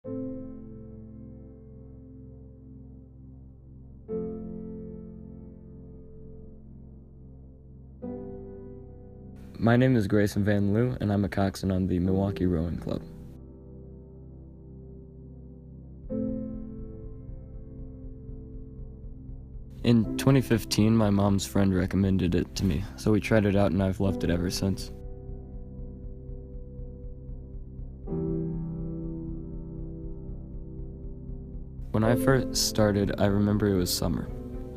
My name is Grayson Van Loo, and I'm a coxswain on the Milwaukee Rowing Club. In 2015, my mom's friend recommended it to me, so we tried it out and I've loved it ever since. When I first started, I remember it was summer.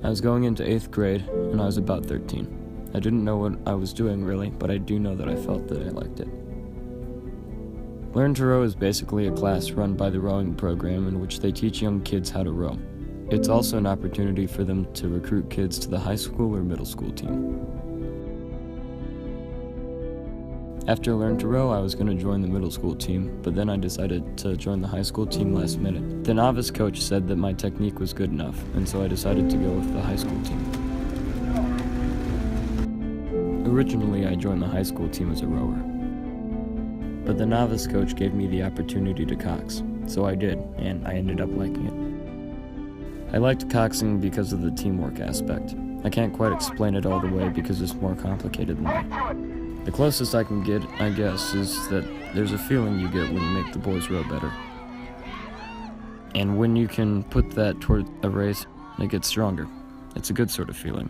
I was going into 8th grade, and I was about 13. I didn't know what I was doing really, but I do know that I felt that I liked it. Learn to Row is basically a class run by the rowing program in which they teach young kids how to row. It's also an opportunity for them to recruit kids to the high school or middle school team. After Learn to Row, I was going to join the middle school team, but then I decided to join the high school team last minute. The novice coach said that my technique was good enough, and so I decided to go with the high school team. Originally, I joined the high school team as a rower, but the novice coach gave me the opportunity to cox, so I did, and I ended up liking it. I liked coxing because of the teamwork aspect. I can't quite explain it all the way because it's more complicated than that. The closest I can get, I guess, is that there's a feeling you get when you make the boys row better. And when you can put that toward a race, it gets stronger. It's a good sort of feeling.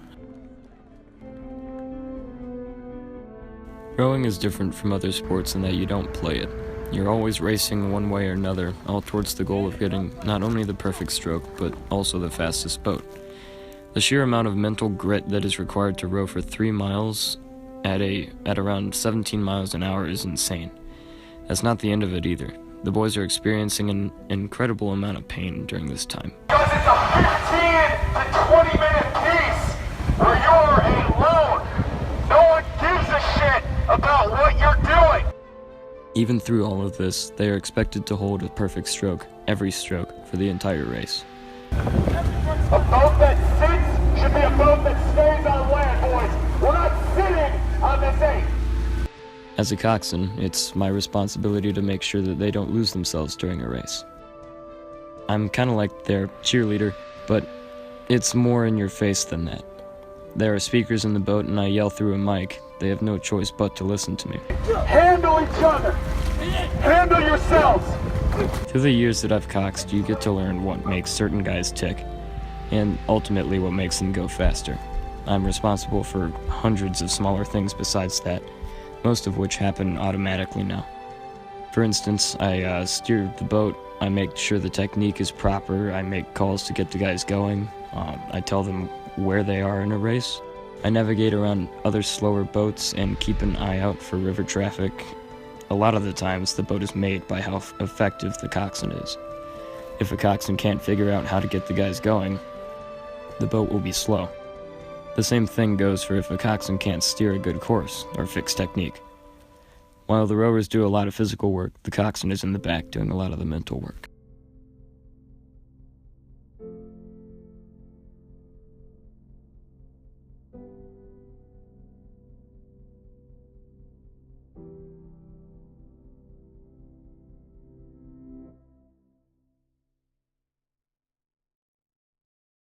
Rowing is different from other sports in that you don't play it. You're always racing one way or another, all towards the goal of getting not only the perfect stroke, but also the fastest boat. The sheer amount of mental grit that is required to row for 3 miles at around 17 miles an hour is insane. That's not the end of it either. The boys are experiencing an incredible amount of pain during this time. Because it's a 15 to 20 minute piece where you're alone. No one gives a shit about what you're doing. Even through all of this, they are expected to hold a perfect stroke, every stroke, for the entire race. A boat that sits should be a boat that stays on land, boys. We're not sitting on this 8. As a coxswain, it's my responsibility to make sure that they don't lose themselves during a race. I'm kind of like their cheerleader, but it's more in your face than that. There are speakers in the boat and I yell through a mic. They have no choice but to listen to me. Handle each other. Handle yourselves. Through the years that I've coxed, you get to learn what makes certain guys tick, and ultimately what makes them go faster. I'm responsible for hundreds of smaller things besides that, most of which happen automatically now. For instance, I steer the boat, I make sure the technique is proper, I make calls to get the guys going, I tell them where they are in a race. I navigate around other slower boats and keep an eye out for river traffic. A lot of the times, the boat is made by how effective the coxswain is. If a coxswain can't figure out how to get the guys going, the boat will be slow. The same thing goes for if a coxswain can't steer a good course or fix technique. While the rowers do a lot of physical work, the coxswain is in the back doing a lot of the mental work.